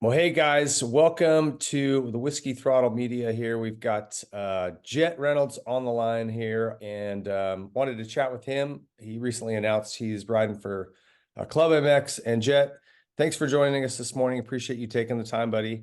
Well, hey guys, welcome to the Whiskey Throttle Media here. We've got Jett Reynolds on the line here and wanted to chat with him. He recently announced he's riding for ClubMX. And Jett, thanks for joining us this morning. Appreciate you taking the time, buddy.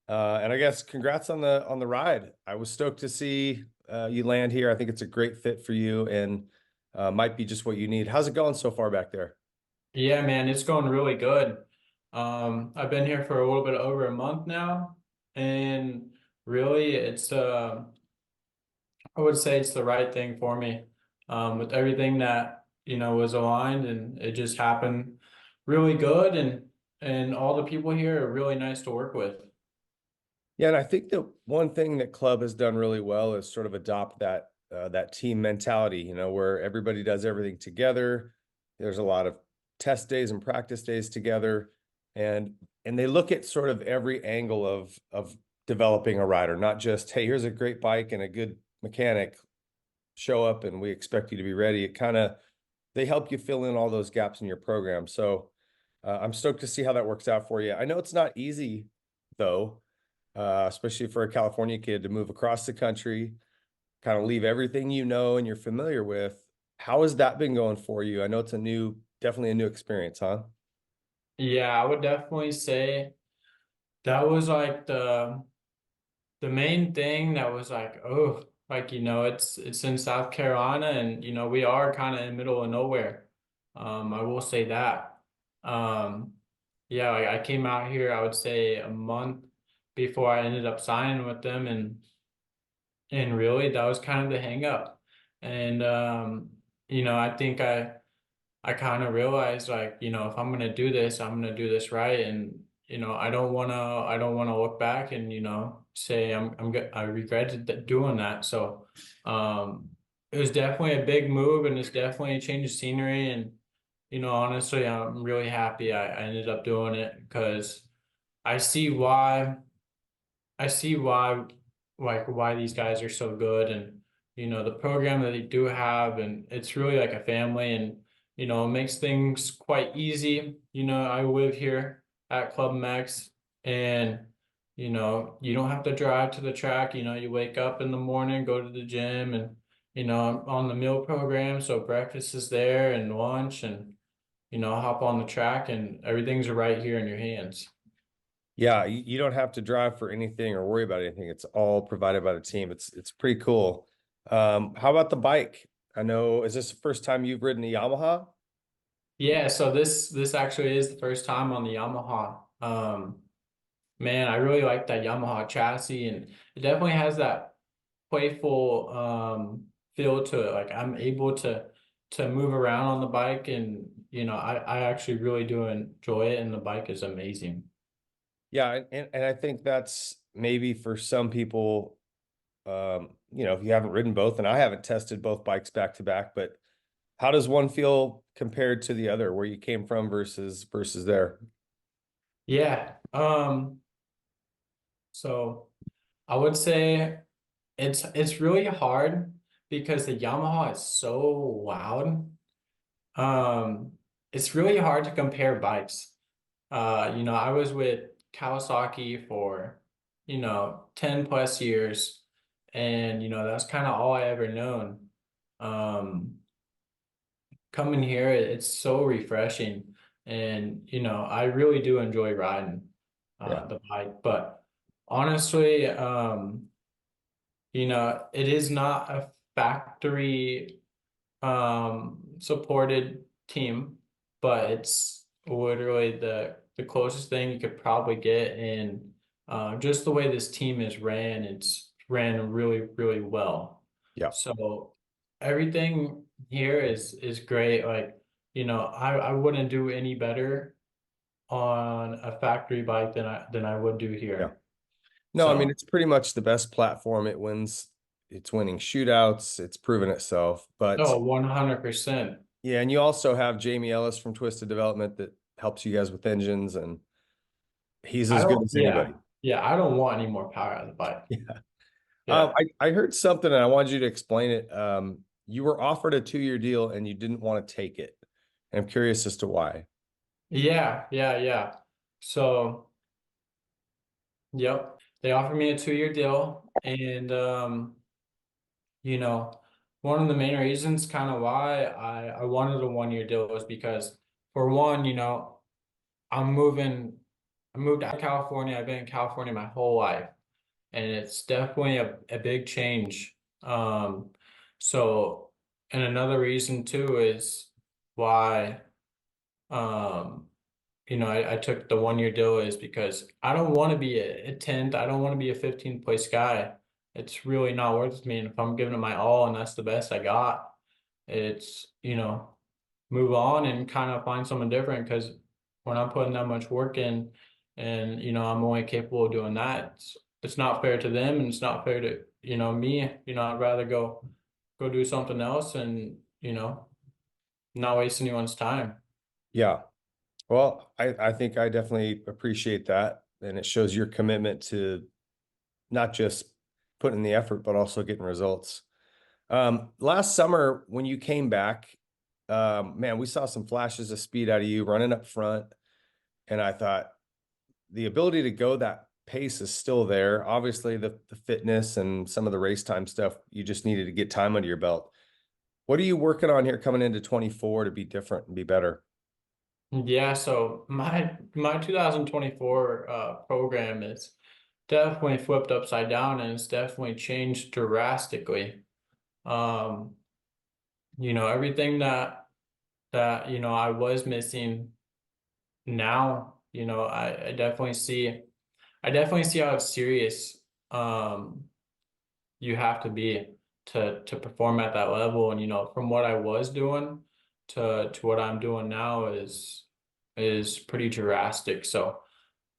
And I guess congrats on the ride. I was stoked to see you land here. I think it's a great fit for you and might be just what you need. How's it going so far back there? Yeah, man, it's going really good. I've been here for a little bit over a month now, and really, I would say it's the right thing for me. With everything that, was aligned and it just happened really good, and all the people here are really nice to work with. Yeah, and I think that one thing that club has done really well is sort of adopt that team mentality, where everybody does everything together. There's a lot of test days and practice days together, and they look at sort of every angle of developing a rider, not just, hey, here's a great bike and a good mechanic, show up and we expect you to be ready. It kind of they help you fill in all those gaps in your program. So I'm stoked to see how that works out for you. I know it's not easy though, especially for a California kid to move across the country, kind of leave everything and you're familiar with. How has that been going for you? I know it's definitely a new experience, huh? Yeah, I would definitely say that was like the main thing that was like, oh, like, it's in South Carolina and, we are kind of in the middle of nowhere. I will say that. Um, yeah, like I came out here, I would say a month before I ended up signing with them and really that was kind of the hang up. And I think I kind of realized like, if I'm gonna do this, I'm gonna do this right. And, I don't wanna look back and, say I'm good. I regretted doing that. So, it was definitely a big move and it's definitely a change of scenery. And, honestly, I'm really happy I ended up doing it because I see why, I see why, like why these guys are so good and, the program that they do have, and it's really like a family and, it makes things quite easy. I live here at Club Mex and, you don't have to drive to the track. You wake up in the morning, go to the gym and, I'm on the meal program. So breakfast is there and lunch and, hop on the track and everything's right here in your hands. Yeah, you don't have to drive for anything or worry about anything. It's all provided by the team. It's pretty cool. How about the bike? I know, is this the first time you've ridden a Yamaha? Yeah, so this actually is the first time on the Yamaha. Man, I really like that Yamaha chassis, and it definitely has that playful feel to it. Like I'm able to move around on the bike, and I actually really do enjoy it, and the bike is amazing. Yeah, and I think that's maybe for some people, if you haven't ridden both, and I haven't tested both bikes back to back, but how does one feel compared to the other, where you came from versus there? Yeah. So I would say it's really hard because the Yamaha is so loud. It's really hard to compare bikes. I was with Kawasaki for, 10 plus years, and that's kind of all I ever known. Um, Coming here, it's so refreshing, and I really do enjoy riding Yeah. the bike. But honestly, it is not a factory supported team, but it's literally the closest thing you could probably get. And just the way this team is ran, it's ran really, really well. Yeah. So everything here is great. Like, I wouldn't do any better on a factory bike than I would do Yeah. here. No, I mean, So, it's pretty much the best platform. It's winning shootouts, it's proven itself. But oh, 100%. yeah, and you also have Jamie Ellis from Twisted Development that helps you guys with engines, and he's I as good don't, as yeah, anybody. yeah, I don't want any more power out of the bike. Yeah. Yeah. I heard something and I wanted you to explain it. You were offered a 2-year deal and you didn't want to take it. And I'm curious as to why. Yeah, yeah, yeah. So Yep. They offered me a 2-year deal, and you know, one of the main reasons kind of why I wanted a 1-year deal was because, for one, I'm moving I moved out of California. I've been in California my whole life, and it's definitely a big change. So, and another reason too is why um I took the 1-year deal is because I don't want to be a 10th. I don't want to be a 15th place guy. It's really not worth it to me. And if I'm giving it my all and that's the best I got, it's, move on and kind of find someone different, because when I'm putting that much work in and, I'm only capable of doing that, it's not fair to them and it's not fair to, me. I'd rather go do something else and, not waste anyone's time. Yeah. Well, I think I definitely appreciate that. And it shows your commitment to not just putting in the effort, but also getting results. Last summer when you came back, man, we saw some flashes of speed out of you running up front. And I thought the ability to go that pace is still there. Obviously, the fitness and some of the race time stuff, you just needed to get time under your belt. What are you working on here coming into 24 to be different and be better? Yeah, so my 2024 program is definitely flipped upside down, and it's definitely changed drastically. Um, everything that I was missing now, I definitely see how serious um you have to be to perform at that level. And from what I was doing to what I'm doing now is pretty drastic. So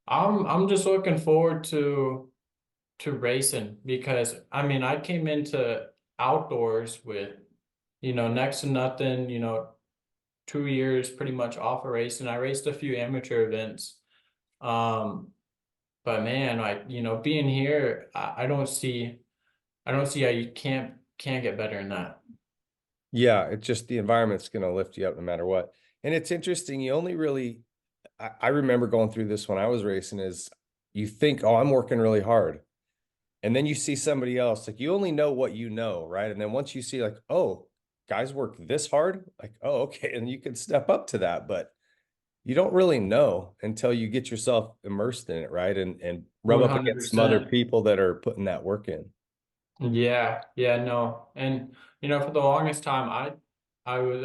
I'm just looking forward to racing, because I mean I came into outdoors with next to nothing, 2 years pretty much off of racing. I raced a few amateur events. Um, but man, like, being here, I don't see how you can't get better than that. Yeah, it's just the environment's going to lift you up no matter what. And it's interesting. You only really, I remember going through this when I was racing is you think, oh, I'm working really hard. And then you see somebody else, like you only know what you know, right? And then once you see like, oh, guys work this hard, like, oh, okay. And you can step up to that, but you don't really know until you get yourself immersed in it, right? And rub up against some other 100%. people that are putting that work in. Yeah, yeah, no. And for the longest time I was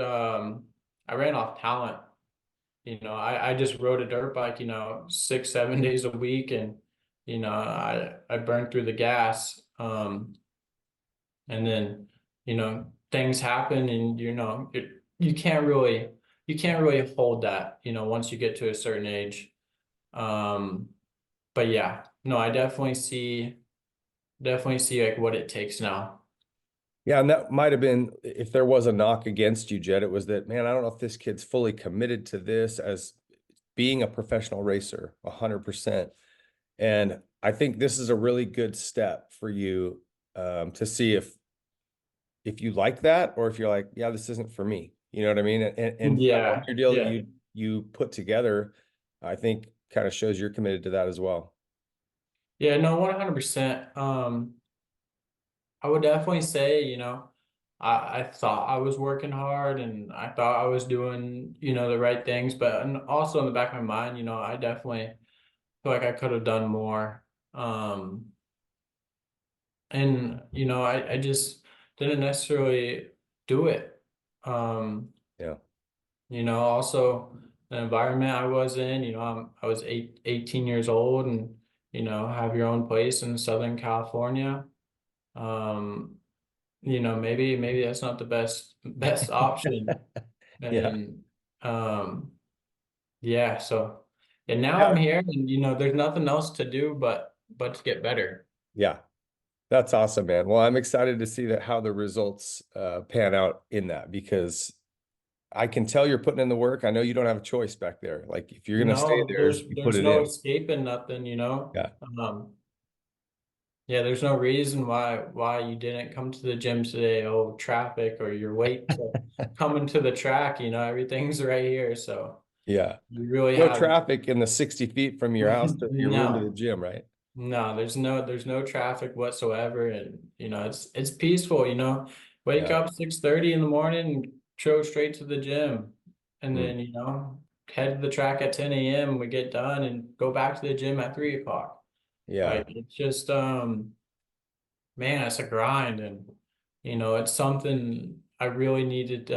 I ran off talent. I just rode a dirt bike, 6, 7 days a week, and I burned through the gas. And then, things happen, and you can't really hold that, once you get to a certain age. Um, but yeah, no, I definitely see like what it takes now. Yeah, and that might have been if there was a knock against you, Jed, it was that, man, I don't know if this kid's fully committed to this as being a professional racer, 100%. And I think this is a really good step for you to see if you like that or if you're like, yeah, this isn't for me. You know what I mean? And that one Yeah, year deal that yeah. you put together, I think kind of shows you're committed to that as well. Yeah, no, 100%. I would definitely say, I thought I was working hard and I thought I was doing, the right things, but and also in the back of my mind, I definitely feel like I could have done more. Um, and I just didn't necessarily do it. Um, Yeah. Also the environment I was in, I was 18 years old, and have your own place in Southern California. Um, maybe that's not the best option. Yeah. And um, yeah, so and now I'm Yeah. here, and there's nothing else to do but to get better. Yeah. That's awesome, man. Well, I'm excited to see that how the results pan out in that because I can tell you're putting in the work. I know you don't have a choice back there. Like if you're gonna stay No, there, there's you put there's it no in. escaping nothing. Yeah. Um, yeah, there's no reason why you didn't come to the gym today. Oh, traffic, or you're late to coming to the track. Everything's right here, so Yeah. you really No have traffic in the 60 feet from your house to your room to the no. gym, right? No, there's no traffic whatsoever, and it's peaceful. Wake Yeah. up 6:30 in the morning, and go straight to the gym, and Mm. then head to the track at 10 a.m. We get done and go back to the gym at 3 o'clock. Yeah. Like it's just man, it's a grind, and it's something I really needed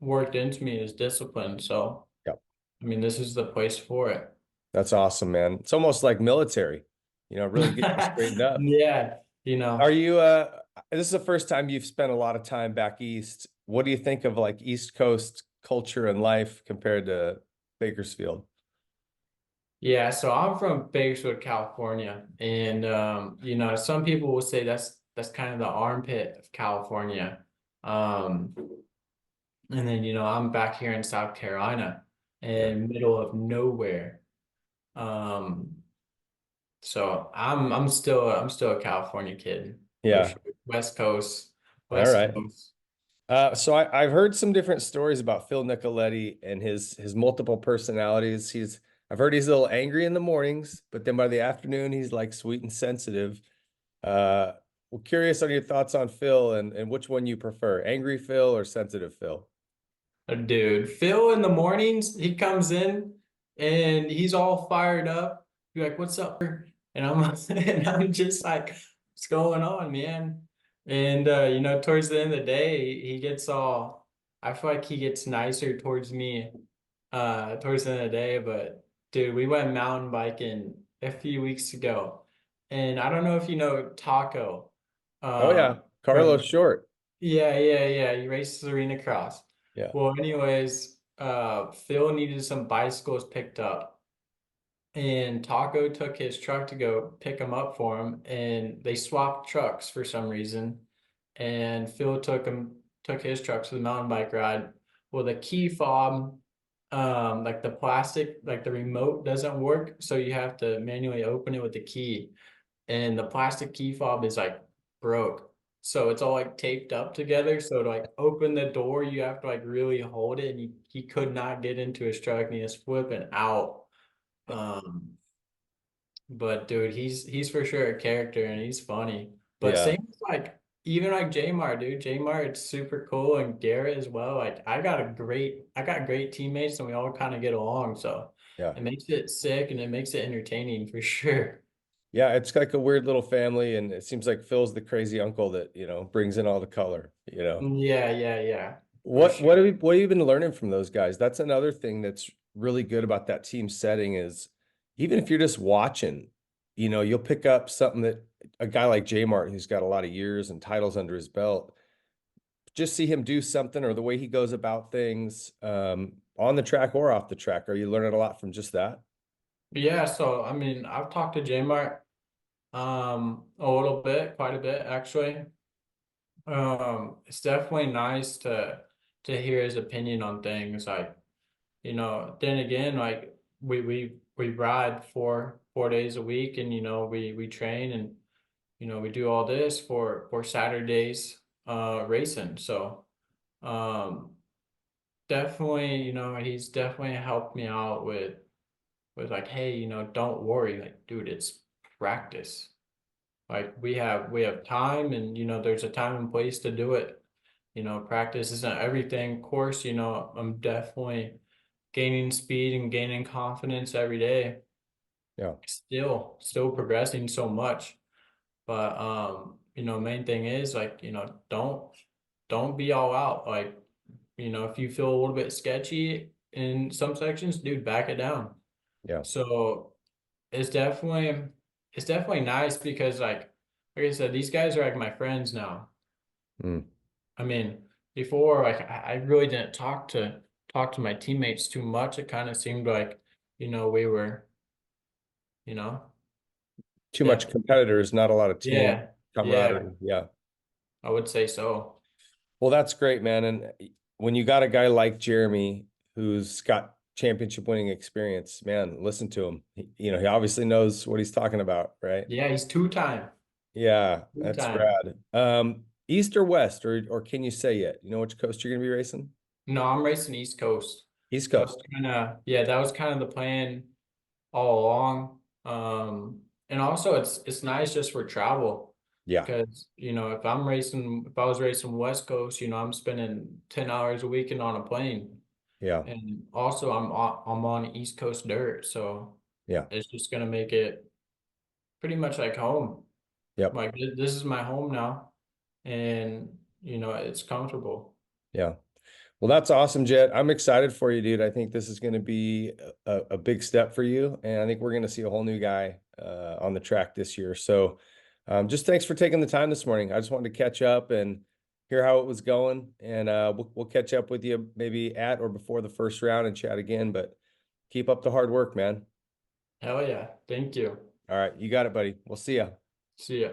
worked into me is discipline. So Yep. I mean, this is the place for it. That's awesome, man. It's almost like military, really get you straightened up. Yeah, Are you this is the first time you've spent a lot of time back east. What do you think of like East Coast culture and life compared to Bakersfield? yeah. So I'm from Bakersfield, California, and some people will say that's kind of the armpit of California. Um, and then I'm back here in South Carolina, Yeah. in middle of nowhere. Um, so I'm still a California kid for Yeah. sure. West Coast, All West right. Coast. So I've heard some different stories about Phil Nicoletti and his multiple personalities. I've heard he's a little angry in the mornings, but then by the afternoon he's like sweet and sensitive. We're curious on your thoughts on Phil and which one you prefer, angry Phil or sensitive Phil? Dude, Phil in the mornings, he comes in and he's all fired up. You're like, "What's up?" And I'm and I'm just like, "What's going on, man?" And towards the end of the day, he gets all I feel like he gets nicer towards me towards the end of the day. But dude, we went mountain biking a few weeks ago. And I don't know if you know Taco Oh yeah, Carlos from Short. yeah, yeah, yeah. He races arena cross. Yeah. Well, anyways, Phil needed some bicycles picked up, and Taco took his truck to go pick them up for him, and they swapped trucks for some reason. And Phil took his trucks for the mountain bike ride. Well, the key fob, like the plastic, like the remote doesn't work, so you have to manually open it with the key, and the plastic key fob is like broke. So it's all like taped up together. So to like open the door, you have to like really hold it, and he could not get into his truck, and he was flipping out. Um, but dude, he's for sure a character, and he's funny. But Yeah. same with like even like Jamar, dude. Jamar, it's super cool, and Garrett as well. Like I got great teammates, and we all kind of get along. So Yeah. it makes it sick, and it makes it entertaining for sure. Yeah, it's like a weird little family, and it seems like Phil's the crazy uncle that, brings in all the color. Yeah, yeah, yeah, for What sure. what have you been learning from those guys? That's another thing that's really good about that team setting is even if you're just watching, you'll pick up something that a guy like J Mart, who's got a lot of years and titles under his belt, just see him do something or the way he goes about things, on the track or off the track. Are you learning a lot from just that? Yeah, so I mean, I've talked to Jmart a little bit, quite a bit actually. It's definitely nice to hear his opinion on things. Like, then again, like we ride four days a week, and we train, and we do all this for Saturdays racing. So um definitely, he's definitely helped me out with like, hey, don't worry, like, dude, it's practice. Like we have time, and there's a time and place to do it. Practice isn't everything. Of course, I'm definitely gaining speed and gaining confidence every day. Yeah. Still progressing so much. But main thing is like, don't be all out. Like, if you feel a little bit sketchy in some sections, dude, back it down. Yeah. So it's definitely it's definitely nice because like I said, these guys are like my friends now. Mm. I mean, before like I really didn't talk to my teammates too much. It kind of seemed like, we were, you know, Too much yeah, competitors, not a lot of team yeah, yeah, camaraderie. Yeah. I would say so. Well, that's great, man. And when you got a guy like Jeremy who's got championship winning experience, man, listen to him. He obviously knows what he's talking about, right? Yeah, he's two-time, Yeah, that's two-time. rad. East or west, or can you say yet? You know which coast you're gonna be racing? No, I'm racing East Coast. East That was Coast. kind of yeah, that was kind of the plan all along. and also it's nice just for travel Yeah, because you know if I was racing West Coast, you know I'm spending 10 hours a weekend on a plane, yeah, and also I'm on East Coast dirt, so yeah, it's just gonna make it pretty much like home. yep, Like this is my home now, and you know it's comfortable. yeah. Well, that's awesome, Jet. I'm excited for you, dude. I think this is going to be a big step for you, and I think we're going to see a whole new guy on the track this year. So, just thanks for taking the time this morning. I just wanted to catch up and hear how it was going, and we'll catch up with you maybe at or before the first round and chat again. But keep up the hard work, man. Hell yeah! Thank you. All right, you got it, buddy. We'll see ya. See ya.